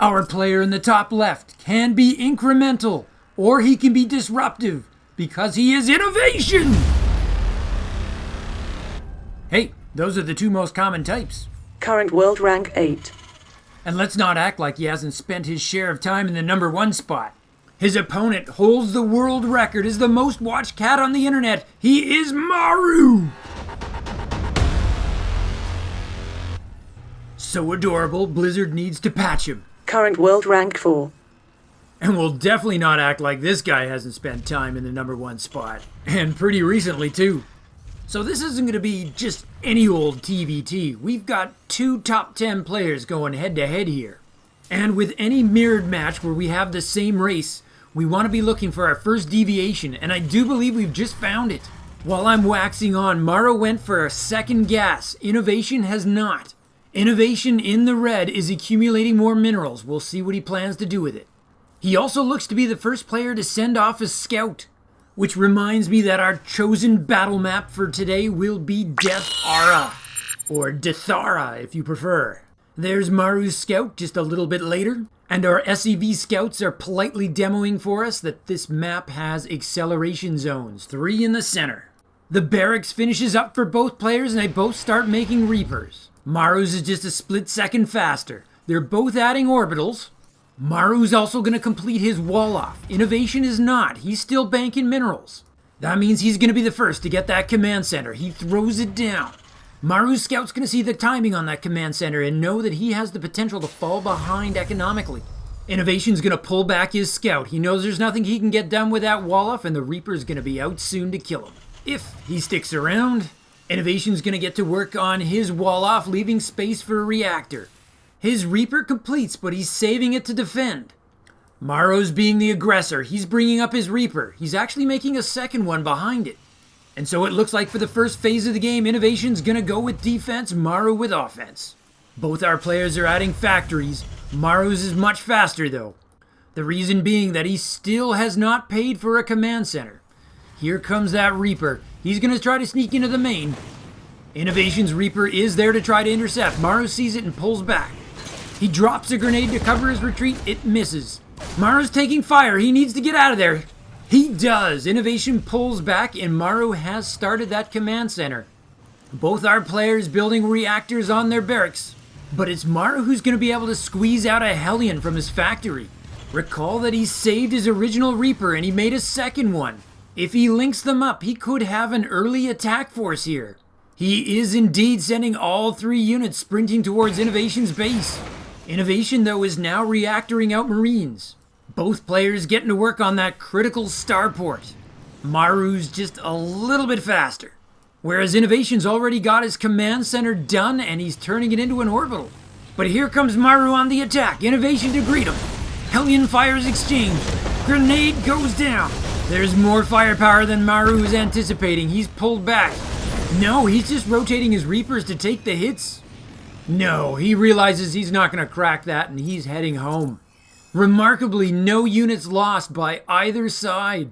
Our player in the top left can be incremental, or he can be disruptive, because he is INnoVation! Hey, those are the two most common types. Current world rank 8. And let's not act like he hasn't spent his share of time in the number 1 spot. His opponent holds the world record as the most watched cat on the internet. He is Maru! So adorable, Blizzard needs to patch him. Current world rank 4. And we'll definitely not act like this guy hasn't spent time in the number 1 spot. And pretty recently, too. So this isn't going to be just any old TVT. We've got 2 top 10 players going head-to-head here. And with any mirrored match where we have the same race, we want to be looking for our first deviation, and I do believe we've just found it. While I'm waxing on, Maru went for a second gas. INnoVation has not. INnoVation in the red is accumulating more minerals. We'll see what he plans to do with it. He also looks to be the first player to send off a scout. Which reminds me that our chosen battle map for today will be Deathaura. Or Deathaura, if you prefer. There's Maru's scout just a little bit later. And our SEV scouts are politely demoing for us that this map has acceleration zones. 3 in the center. The barracks finishes up for both players and they both start making Reapers. Maru's is just a split second faster. They're both adding orbitals. Maru's also going to complete his wall off. INnoVation is not. He's still banking minerals. That means he's going to be the first to get that command center. He throws it down. Maru's scout's going to see the timing on that command center and know that he has the potential to fall behind economically. INnoVation's going to pull back his scout. He knows there's nothing he can get done with that wall off and the Reaper's going to be out soon to kill him. If he sticks around, INnoVation's going to get to work on his wall off, leaving space for a reactor. His Reaper completes, but he's saving it to defend. Maru's being the aggressor. He's bringing up his Reaper. He's actually making a second one behind it. And so it looks like for the first phase of the game, INnoVation's going to go with defense, Maru with offense. Both our players are adding factories. Maru's is much faster though. The reason being that he still has not paid for a command center. Here comes that Reaper. He's going to try to sneak into the main. INnoVation's Reaper is there to try to intercept. Maru sees it and pulls back. He drops a grenade to cover his retreat. It misses. Maru's taking fire. He needs to get out of there. He does. INnoVation pulls back and Maru has started that command center. Both our players building reactors on their barracks. But it's Maru who's going to be able to squeeze out a Hellion from his factory. Recall that he saved his original Reaper and he made a second one. If he links them up, he could have an early attack force here. He is indeed sending all 3 units sprinting towards INnoVation's base. INnoVation, though, is now reactoring out Marines. Both players getting to work on that critical starport. Maru's just a little bit faster. Whereas INnoVation's already got his command center done and he's turning it into an orbital. But here comes Maru on the attack. INnoVation to greet him. Hellion fires exchange. Grenade goes down. There's more firepower than Maru is anticipating. He's pulled back. No, he's just rotating his Reapers to take the hits. No, he realizes he's not going to crack that and he's heading home. Remarkably, no units lost by either side.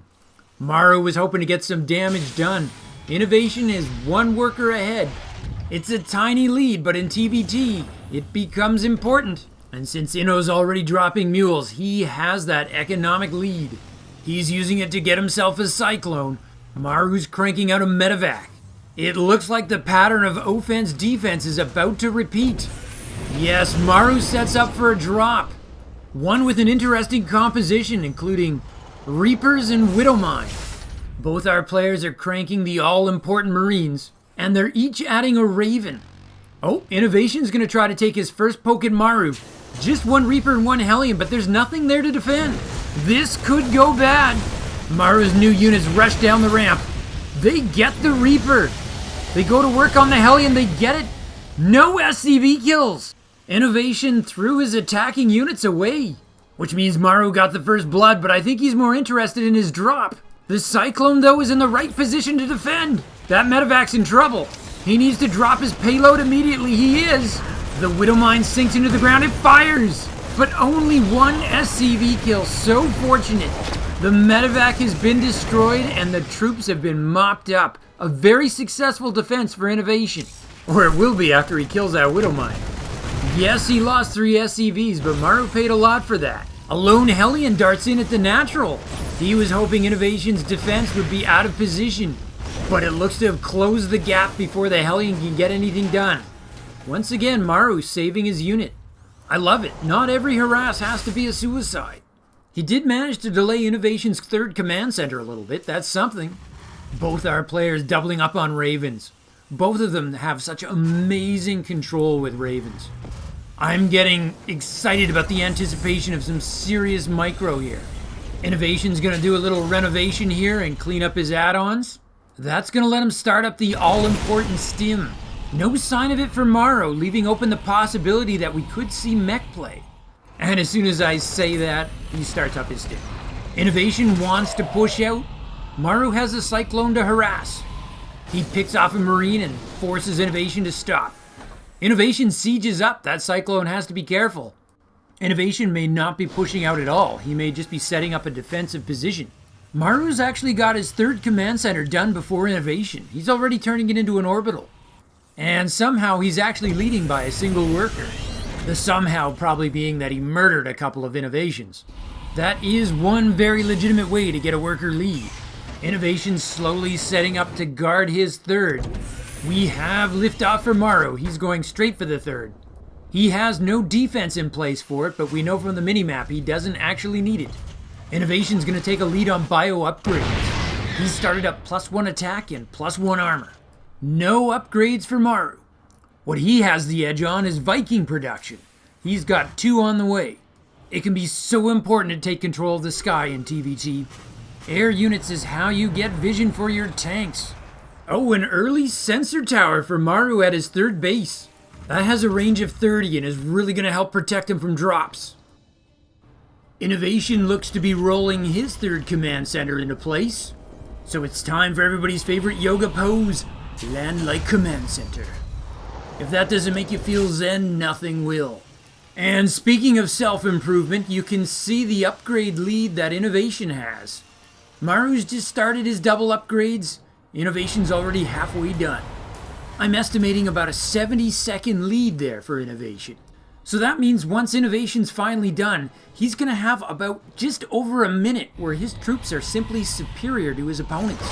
Maru was hoping to get some damage done. INnoVation is 1 worker ahead. It's a tiny lead, but in TVT, it becomes important. And since Inno's already dropping mules, he has that economic lead. He's using it to get himself a Cyclone. Maru's cranking out a medevac. It looks like the pattern of offense-defense is about to repeat. Yes, Maru sets up for a drop. One with an interesting composition, including Reapers and Widowmine. Both our players are cranking the all-important Marines, and they're each adding a Raven. Oh, INnoVation's going to try to take his first poke at Maru. Just 1 Reaper and 1 Hellion, but there's nothing there to defend. This could go bad. Maru's new units rush down the ramp. They get the Reaper. They go to work on the Hellion, they get it. No SCV kills. INnoVation threw his attacking units away. Which means Maru got the first blood, but I think he's more interested in his drop. The Cyclone, though, is in the right position to defend. That medevac's in trouble. He needs to drop his payload immediately. He is. The Widowmine sinks into the ground. It fires. But only 1 SCV kill. So fortunate. The medevac has been destroyed and the troops have been mopped up. A very successful defense for INnoVation. Or it will be after he kills that Widowmine. Yes, he lost 3 SCVs, but Maru paid a lot for that. A lone Hellion darts in at the natural. He was hoping INnoVation's defense would be out of position, but it looks to have closed the gap before the Hellion can get anything done. Once again, Maru saving his unit. I love it. Not every harass has to be a suicide. He did manage to delay INnoVation's 3rd command center a little bit. That's something. Both our players doubling up on Ravens. Both of them have such amazing control with Ravens. I'm getting excited about the anticipation of some serious micro here. INnoVation's going to do a little renovation here and clean up his add-ons. That's going to let him start up the all-important stim. No sign of it for Maru, leaving open the possibility that we could see mech play. And as soon as I say that, he starts up his stim. INnoVation wants to push out. Maru has a Cyclone to harass. He picks off a Marine and forces INnoVation to stop. INnoVation sieges up. That Cyclone has to be careful. INnoVation may not be pushing out at all. He may just be setting up a defensive position. Maru's actually got his 3rd command center done before INnoVation. He's already turning it into an orbital. And somehow he's actually leading by a single worker. The somehow probably being that he murdered a couple of INnoVations. That is one very legitimate way to get a worker lead. INnoVation's slowly setting up to guard his 3rd. We have liftoff for Maru. He's going straight for the 3rd. He has no defense in place for it, but we know from the minimap he doesn't actually need it. INnoVation's going to take a lead on bio upgrades. He started up +1 attack and +1 armor. No upgrades for Maru. What he has the edge on is Viking production. He's got 2 on the way. It can be so important to take control of the sky in TVT. Air units is how you get vision for your tanks. Oh, an early sensor tower for Maru at his 3rd base. That has a range of 30 and is really going to help protect him from drops. INnoVation looks to be rolling his 3rd command center into place. So it's time for everybody's favorite yoga pose, land like command center. If that doesn't make you feel zen, nothing will. And speaking of self-improvement, you can see the upgrade lead that INnoVation has. Maru's just started his double upgrades. INnoVation's already halfway done. I'm estimating about a 70-second lead there for INnoVation. So that means once INnoVation's finally done, he's going to have about just over a minute where his troops are simply superior to his opponents.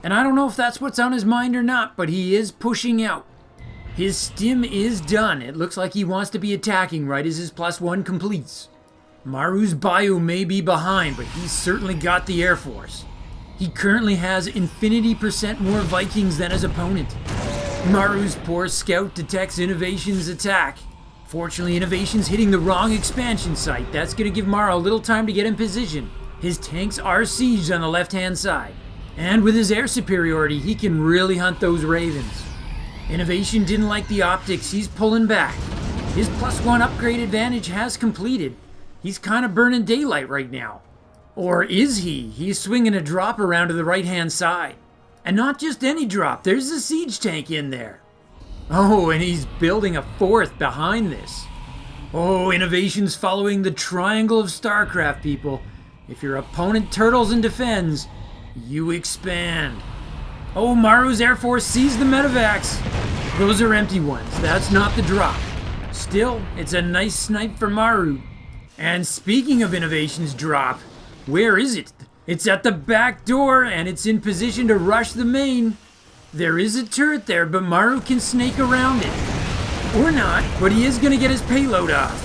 And I don't know if that's what's on his mind or not, but he is pushing out. His stim is done. It looks like he wants to be attacking right as his +1 completes. Maru's bio may be behind, but he's certainly got the Air Force. He currently has infinity% more Vikings than his opponent. Maru's poor scout detects INnoVation's attack. Fortunately, INnoVation's hitting the wrong expansion site. That's going to give Maru a little time to get in position. His tanks are sieged on the left-hand side. And with his air superiority, he can really hunt those Ravens. INnoVation didn't like the optics. He's pulling back. His +1 upgrade advantage has completed. He's kind of burning daylight right now. Or is he? He's swinging a drop around to the right-hand side. And not just any drop. There's a siege tank in there. Oh, and he's building a 4th behind this. Oh, INnoVation's following the triangle of Starcraft, people. If your opponent turtles and defends, you expand. Oh, Maru's Air Force sees the medevacs. Those are empty ones. That's not the drop. Still, it's a nice snipe for Maru. And speaking of INnoVation's drop, where is it? It's at the back door, and it's in position to rush the main. There is a turret there, but Maru can snake around it. Or not, but he is going to get his payload off.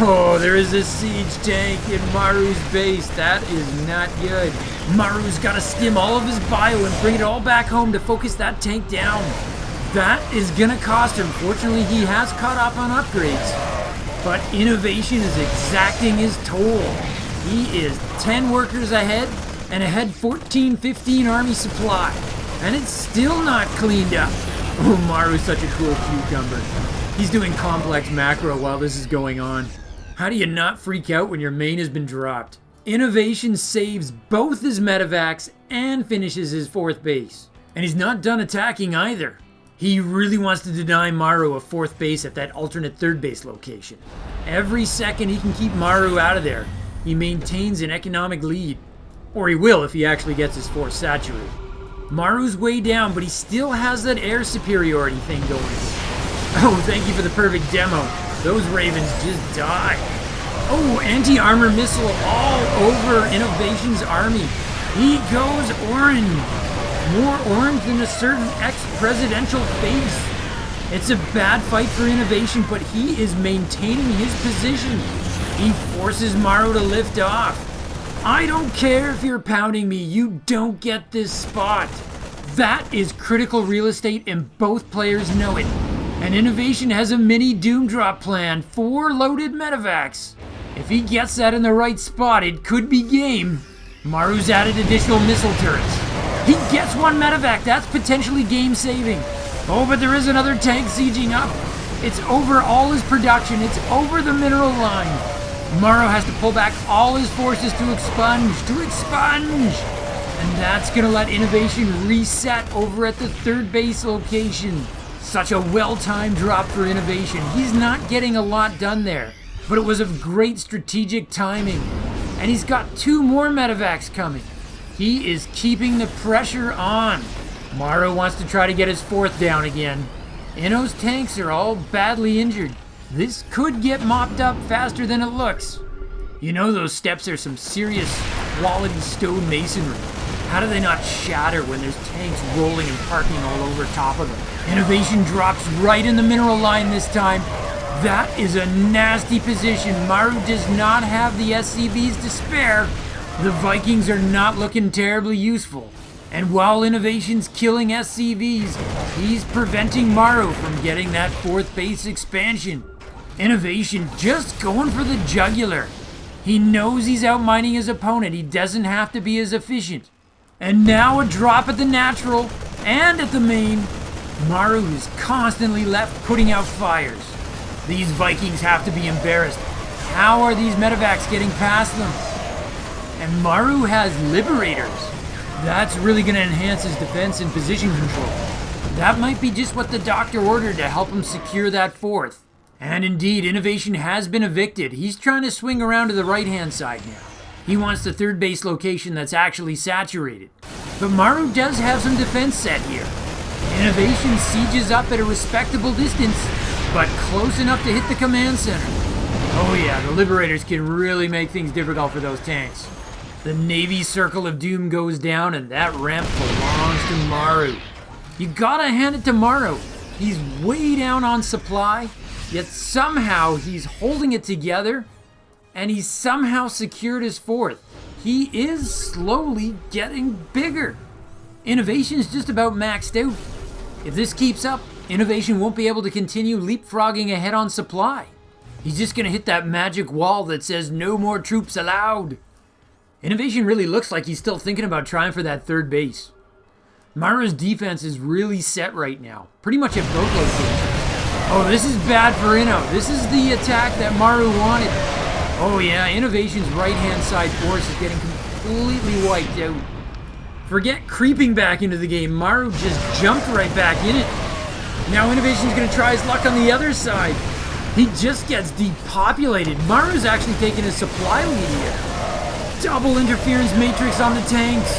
Oh, there is a siege tank in Maru's base. That is not good. Maru's got to stim all of his bio and bring it all back home to focus that tank down. That is going to cost him. Fortunately, he has caught up on upgrades. But INnoVation is exacting his toll. He is 10 workers ahead and ahead 14-15 army supply. And it's still not cleaned up. Oh, Maru's such a cool cucumber. He's doing complex macro while this is going on. How do you not freak out when your main has been dropped? INnoVation saves both his medevacs and finishes his 4th base. And he's not done attacking either. He really wants to deny Maru a 4th base at that alternate 3rd base location. Every second he can keep Maru out of there, he maintains an economic lead. Or he will if he actually gets his force saturated. Maru's way down, but he still has that air superiority thing going. Oh, thank you for the perfect demo. Those ravens just died. Oh, anti-armor missile all over INnoVation's army. He goes orange. More orange than a certain ex-presidential face. It's a bad fight for INnoVation, but he is maintaining his position. He forces Maru to lift off. I don't care if you're pounding me, you don't get this spot. That is critical real estate and both players know it. And INnoVation has a mini Doom Drop plan, 4 loaded medevacs. If he gets that in the right spot, it could be game. Maru's added additional missile turrets. He gets 1 medevac, that's potentially game saving. Oh, but there is another tank sieging up. It's over all his production, it's over the mineral line. Maru has to pull back all his forces to expunge. And that's gonna let INnoVation reset over at the 3rd base location. Such a well-timed drop for INnoVation. He's not getting a lot done there, but it was of great strategic timing. And he's got 2 more medevacs coming. He is keeping the pressure on. Maru wants to try to get his 4th down again. Inno's tanks are all badly injured. This could get mopped up faster than it looks. You know those steps are some serious quality stone masonry. How do they not shatter when there's tanks rolling and parking all over top of them? INnoVation drops right in the mineral line this time. That is a nasty position. Maru does not have the SCVs to spare. The Vikings are not looking terribly useful. And while INnoVation's killing SCVs, he's preventing Maru from getting that 4th base expansion. INnoVation just going for the jugular. He knows he's outmining his opponent. He doesn't have to be as efficient. And now a drop at the natural and at the main. Maru is constantly left putting out fires. These Vikings have to be embarrassed. How are these medevacs getting past them? And Maru has Liberators. That's really going to enhance his defense and position control. That might be just what the doctor ordered to help him secure that 4th. And indeed, INnoVation has been evicted. He's trying to swing around to the right-hand side now. He wants the 3rd base location that's actually saturated. But Maru does have some defense set here. INnoVation sieges up at a respectable distance, but close enough to hit the command center. Oh yeah, the Liberators can really make things difficult for those tanks. The Navy Circle of Doom goes down, and that ramp belongs to Maru. You gotta hand it to Maru. He's way down on supply, yet somehow he's holding it together, and he's somehow secured his 4th. He is slowly getting bigger. INnoVation's just about maxed out. If this keeps up, INnoVation won't be able to continue leapfrogging ahead on supply. He's just gonna hit that magic wall that says no more troops allowed. INnoVation really looks like he's still thinking about trying for that 3rd base. Maru's defense is really set right now, pretty much at both locations. Oh, this is bad for Inno. This is the attack that Maru wanted. Oh yeah, INnoVation's right-hand side force is getting completely wiped out. Forget creeping back into the game. Maru just jumped right back in it. Now INnoVation's gonna try his luck on the other side. He just gets depopulated. Maru's actually taking a supply lead here. Double interference matrix on the tanks.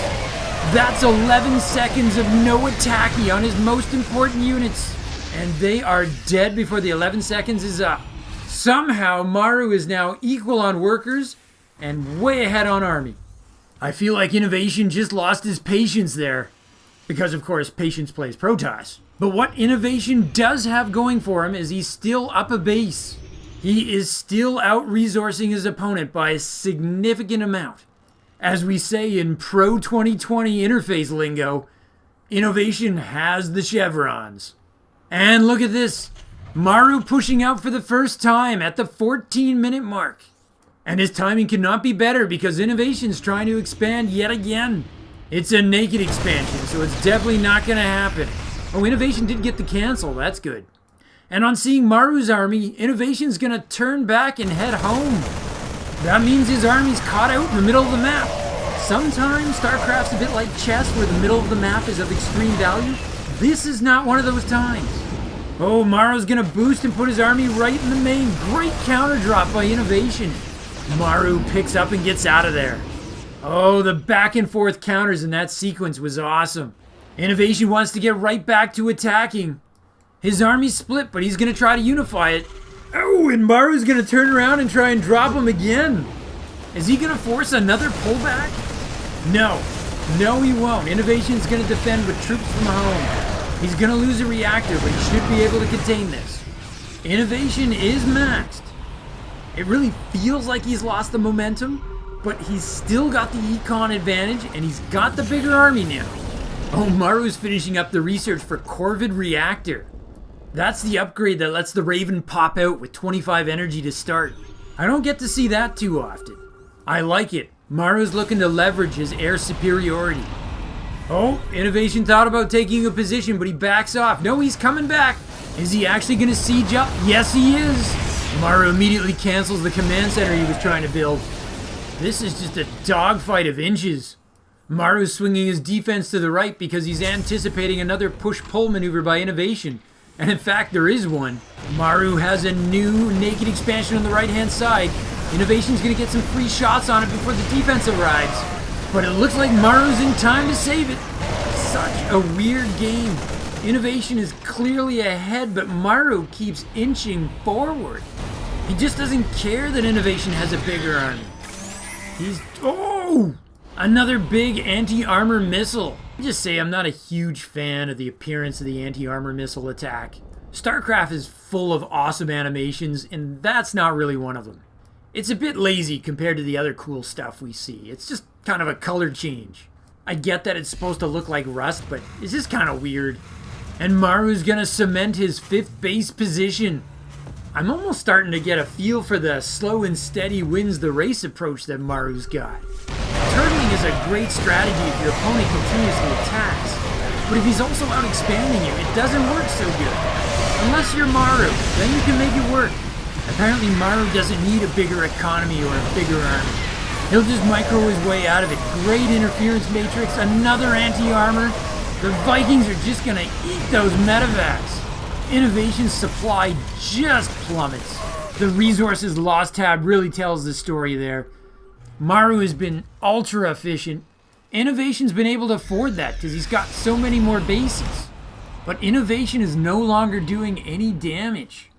That's 11 seconds of no attacky on his most important units. And they are dead before the 11 seconds is up. Somehow Maru is now equal on workers and way ahead on army. I feel like INnoVation just lost his patience there. Because of course, patience plays Protoss. But what INnoVation does have going for him is he's still up a base. He is still out-resourcing his opponent by a significant amount. As we say in Pro 2020 interface lingo, INnoVation has the chevrons. And look at this. Maru pushing out for the first time at the 14-minute mark. And his timing cannot be better because INnoVation's trying to expand yet again. It's a naked expansion, so it's definitely not going to happen. Oh, INnoVation did get the cancel. That's good. And on seeing Maru's army, INnoVation's going to turn back and head home. That means his army's caught out in the middle of the map. Sometimes Starcraft's a bit like chess where the middle of the map is of extreme value. This is not one of those times. Oh, Maru's going to boost and put his army right in the main. Great counter drop by INnoVation. Maru picks up and gets out of there. Oh, the back and forth counters in that sequence was awesome. INnoVation wants to get right back to attacking. His army's split, but he's going to try to unify it. Oh, and Maru's going to turn around and try and drop him again. Is he going to force another pullback? No. No, he won't. INnoVation's going to defend with troops from home. He's going to lose a reactor, but he should be able to contain this. INnoVation is maxed. It really feels like he's lost the momentum, but he's still got the econ advantage, and he's got the bigger army now. Oh, Maru's finishing up the research for Corvid Reactor. That's the upgrade that lets the Raven pop out with 25 energy to start. I don't get to see that too often. I like it. Maru's looking to leverage his air superiority. Oh, INnoVation thought about taking a position, but he backs off. No, he's coming back. Is he actually going to siege up? Yes, he is. Maru immediately cancels the command center he was trying to build. This is just a dogfight of inches. Maru's swinging his defense to the right because he's anticipating another push-pull maneuver by INnoVation. And in fact, there is one. Maru has a new naked expansion on the right-hand side. INnoVation's going to get some free shots on it before the defense arrives. But it looks like Maru's in time to save it. Such a weird game. INnoVation is clearly ahead, but Maru keeps inching forward. He just doesn't care that INnoVation has a bigger army. Oh! Another big anti-armor missile. I just say I'm not a huge fan of the appearance of the anti-armor missile attack. Starcraft is full of awesome animations, and that's not really one of them. It's a bit lazy compared to the other cool stuff we see. It's just kind of a color change. I get that it's supposed to look like rust, but it's just kind of weird. And Maru's gonna cement his 5th base position. I'm almost starting to get a feel for the slow and steady wins the race approach that Maru's got. Turtling is a great strategy if your opponent continuously attacks, but if he's also out expanding you, it doesn't work so good. Unless you're Maru, then you can make it work. Apparently Maru doesn't need a bigger economy or a bigger army. He'll just micro his way out of it. Great interference matrix, another anti-armor. The Vikings are just gonna eat those medevacs. INnoVation's supply just plummets. The resources lost tab really tells the story there. Maru has been ultra efficient. INnoVation's been able to afford that because he's got so many more bases. But INnoVation is no longer doing any damage.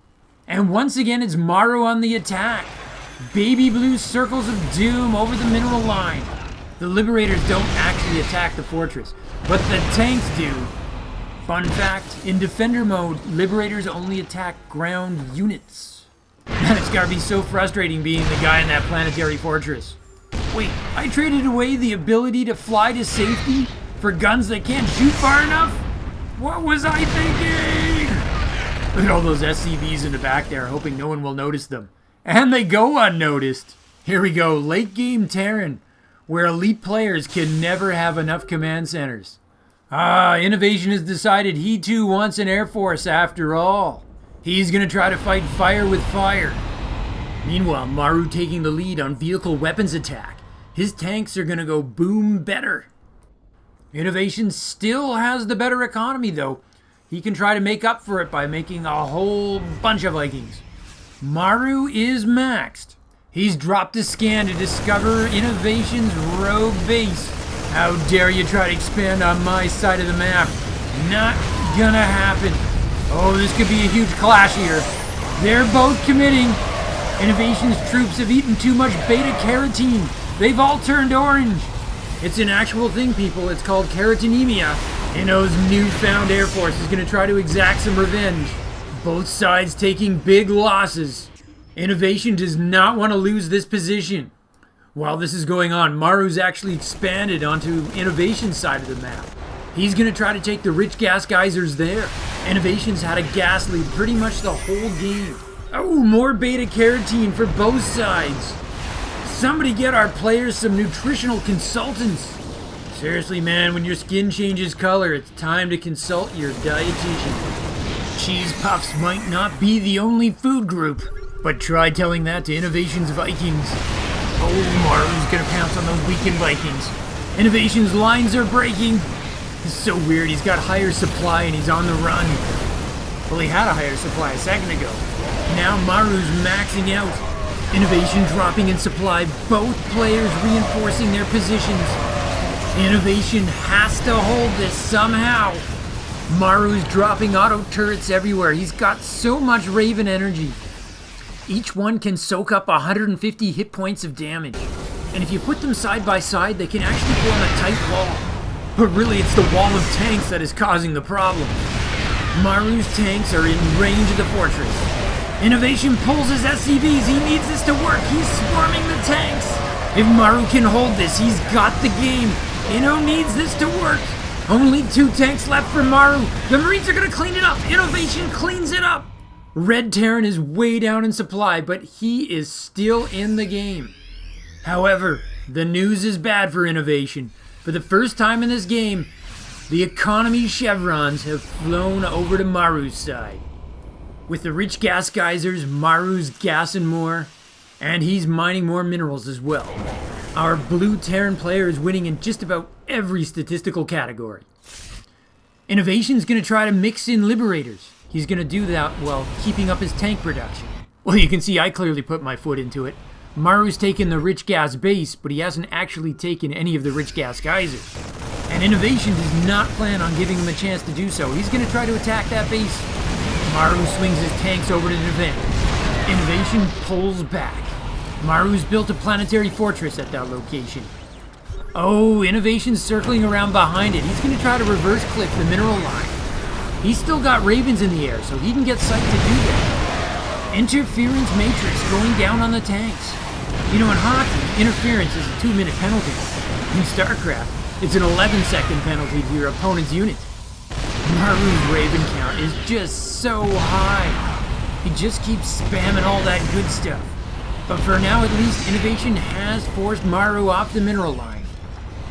And once again, it's Maru on the attack. Baby blue circles of doom over the mineral line. The Liberators don't actually attack the fortress, but the tanks do. Fun fact, in Defender mode, Liberators only attack ground units. And it's gotta be so frustrating being the guy in that planetary fortress. Wait, I traded away the ability to fly to safety for guns that can't shoot far enough? What was I thinking? Look at all those SCVs in the back there, hoping no one will notice them. And they go unnoticed. Here we go, late game Terran, where elite players can never have enough command centers. INnoVation has decided he too wants an air force after all. He's gonna try to fight fire with fire. Meanwhile, Maru taking the lead on vehicle weapons attack. His tanks are gonna go boom better. INnoVation still has the better economy though. He can try to make up for it by making a whole bunch of Vikings. Maru is maxed. He's dropped a scan to discover INnoVation's rogue base. How dare you try to expand on my side of the map? Not gonna happen. Oh, this could be a huge clash here. They're both committing. INnoVation's troops have eaten too much beta-carotene. They've all turned orange. It's an actual thing, people. It's called carotenemia. Inno's newfound air force is going to try to exact some revenge. Both sides taking big losses. INnoVation does not want to lose this position. While this is going on, Maru's actually expanded onto INnoVation's side of the map. He's going to try to take the rich gas geysers there. INnoVation's had a gas lead pretty much the whole game. Oh, more beta-carotene for both sides. Somebody get our players some nutritional consultants. Seriously, man, when your skin changes color, it's time to consult your dietitian. Cheese puffs might not be the only food group, but try telling that to INnoVation's Vikings. Oh, Maru's gonna pounce on those weakened Vikings. INnoVation's lines are breaking. It's so weird, he's got higher supply and he's on the run. Well, he had a higher supply a second ago. Now Maru's maxing out. INnoVation dropping in supply, both players reinforcing their positions. INnoVation has to hold this somehow. Maru's dropping auto turrets everywhere. He's got so much Raven energy. Each one can soak up 150 hit points of damage. And if you put them side by side, they can actually form a tight wall. But really, it's the wall of tanks that is causing the problem. Maru's tanks are in range of the fortress. INnoVation pulls his SCVs. He needs this to work. He's swarming the tanks. If Maru can hold this, he's got the game. Inno needs this to work. Only 2 tanks left for Maru. The Marines are going to clean it up. INnoVation cleans it up. Red Terran is way down in supply, but he is still in the game. However, the news is bad for INnoVation. For the first time in this game, the economy chevrons have flown over to Maru's side. With the rich gas geysers, Maru's gassing more, and he's mining more minerals as well. Our blue Terran player is winning in just about every statistical category. INnoVation's going to try to mix in Liberators. He's going to do that while keeping up his tank production. Well, you can see I clearly put my foot into it. Maru's taken the rich gas base, but he hasn't actually taken any of the rich gas geysers. And INnoVation does not plan on giving him a chance to do so. He's going to try to attack that base. Maru swings his tanks over to defend. INnoVation pulls back. Maru's built a planetary fortress at that location. Oh, INnoVation's circling around behind it. He's going to try to reverse clip the mineral line. He's still got Ravens in the air, so he can get sight to do that. Interference matrix going down on the tanks. You know, in hockey, interference is a 2-minute penalty. In Starcraft, it's an 11-second penalty to your opponent's unit. Maru's Raven count is just so high. He just keeps spamming all that good stuff. But for now, at least, INnoVation has forced Maru off the mineral line.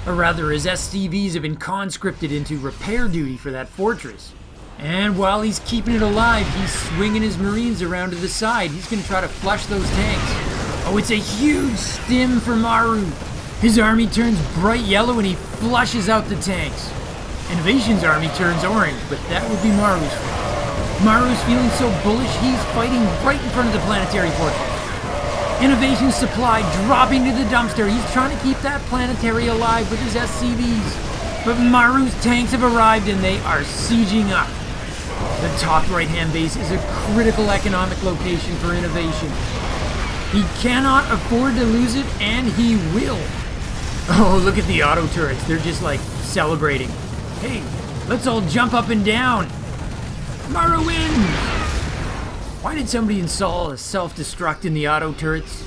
Or rather, his SCVs have been conscripted into repair duty for that fortress. And while he's keeping it alive, he's swinging his Marines around to the side. He's going to try to flush those tanks. Oh, it's a huge stim for Maru. His army turns bright yellow and he flushes out the tanks. INnoVation's army turns orange, but that would be Maru's fault. Maru's feeling so bullish, he's fighting right in front of the planetary fortress. INnoVation's supply dropping to the dumpster. He's trying to keep that planetary alive with his SCVs. But Maru's tanks have arrived and they are sieging up. The top right-hand base is a critical economic location for INnoVation. He cannot afford to lose it, and he will. Oh, look at the auto turrets. They're just like celebrating. Hey, let's all jump up and down. Maru wins! Why did somebody install a self-destruct in the auto turrets?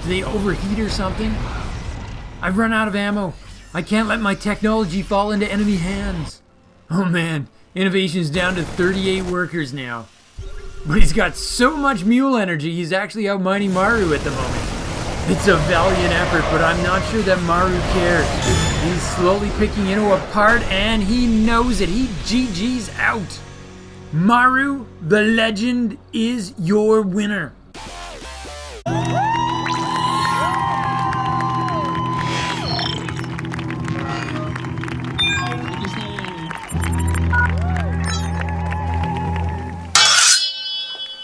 Do they overheat or something? I've run out of ammo. I can't let my technology fall into enemy hands. Oh man, INnoVation's down to 38 workers now. But he's got so much mule energy, he's actually outmining Maru at the moment. It's a valiant effort, but I'm not sure that Maru cares. He's slowly picking Inno apart, and he knows it. He GG's out. Maru, the legend, is your winner.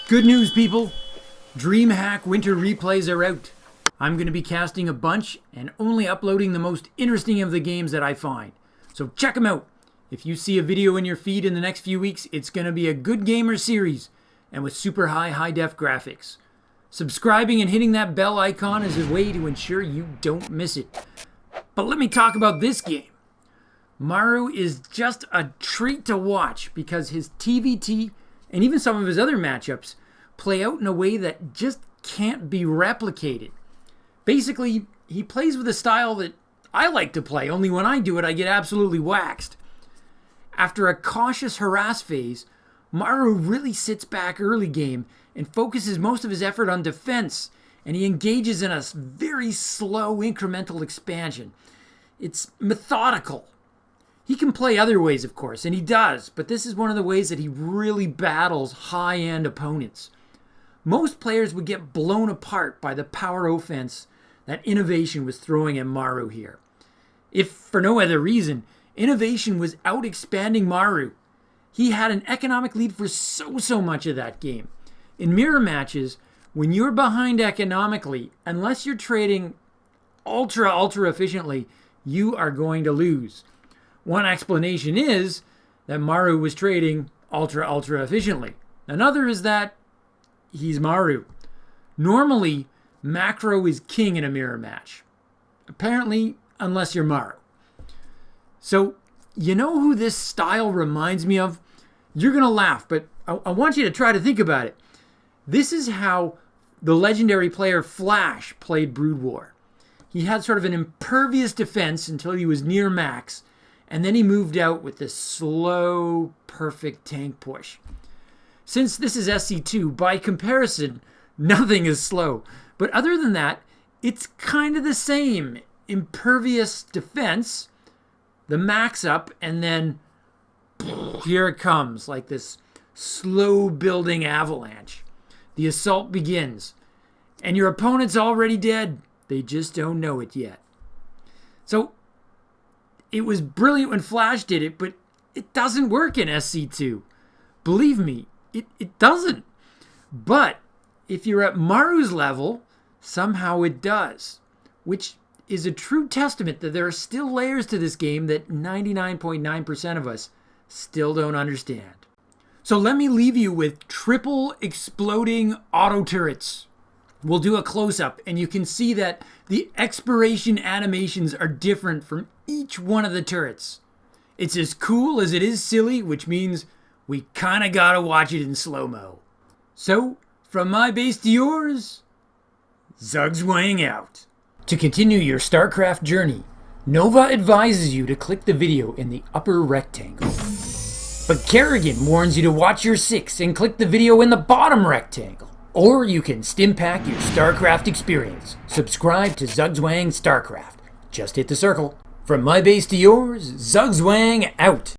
Good news, people. DreamHack Winter Replays are out. I'm going to be casting a bunch and only uploading the most interesting of the games that I find. So check them out. If you see a video in your feed in the next few weeks, it's going to be a good gamer series and with super high-def graphics. Subscribing and hitting that bell icon is a way to ensure you don't miss it. But let me talk about this game. Maru is just a treat to watch because his TVT and even some of his other matchups play out in a way that just can't be replicated. Basically, he plays with a style that I like to play, only when I do it, I get absolutely waxed. After a cautious harass phase, Maru really sits back early game and focuses most of his effort on defense, and he engages in a very slow incremental expansion. It's methodical. He can play other ways, of course, and he does, but this is one of the ways that he really battles high-end opponents. Most players would get blown apart by the power offense that INnoVation was throwing at Maru here. If for no other reason, INnoVation was out-expanding Maru. He had an economic lead for so much of that game. In mirror matches, when you're behind economically, unless you're trading ultra efficiently, you are going to lose. One explanation is that Maru was trading ultra efficiently. Another is that he's Maru. Normally, macro is king in a mirror match. Apparently, unless you're Maru. So, you know who this style reminds me of? You're going to laugh, but I want you to try to think about it. This is how the legendary player Flash played Brood War. He had sort of an impervious defense until he was near max, and then he moved out with this slow, perfect tank push. Since this is SC2, by comparison, nothing is slow. But other than that, it's kind of the same. Impervious defense, the max up, and then here it comes, like this slow building avalanche. The assault begins, and your opponent's already dead. They just don't know it yet. So, it was brilliant when Flash did it, but it doesn't work in SC2. Believe me, it doesn't. But if you're at Maru's level, somehow it does, which is a true testament that there are still layers to this game that 99.9% of us still don't understand. So let me leave you with triple exploding auto turrets. We'll do a close-up, and you can see that the expiration animations are different from each one of the turrets. It's as cool as it is silly, which means we kinda gotta watch it in slow-mo. So, from my base to yours, Zugzwang out. To continue your Starcraft journey, Nova advises you to click the video in the upper rectangle. But Kerrigan warns you to watch your 6 and click the video in the bottom rectangle. Or you can stimpack your Starcraft experience. Subscribe to Zugzwang Starcraft. Just hit the circle. From my base to yours, Zugzwang out.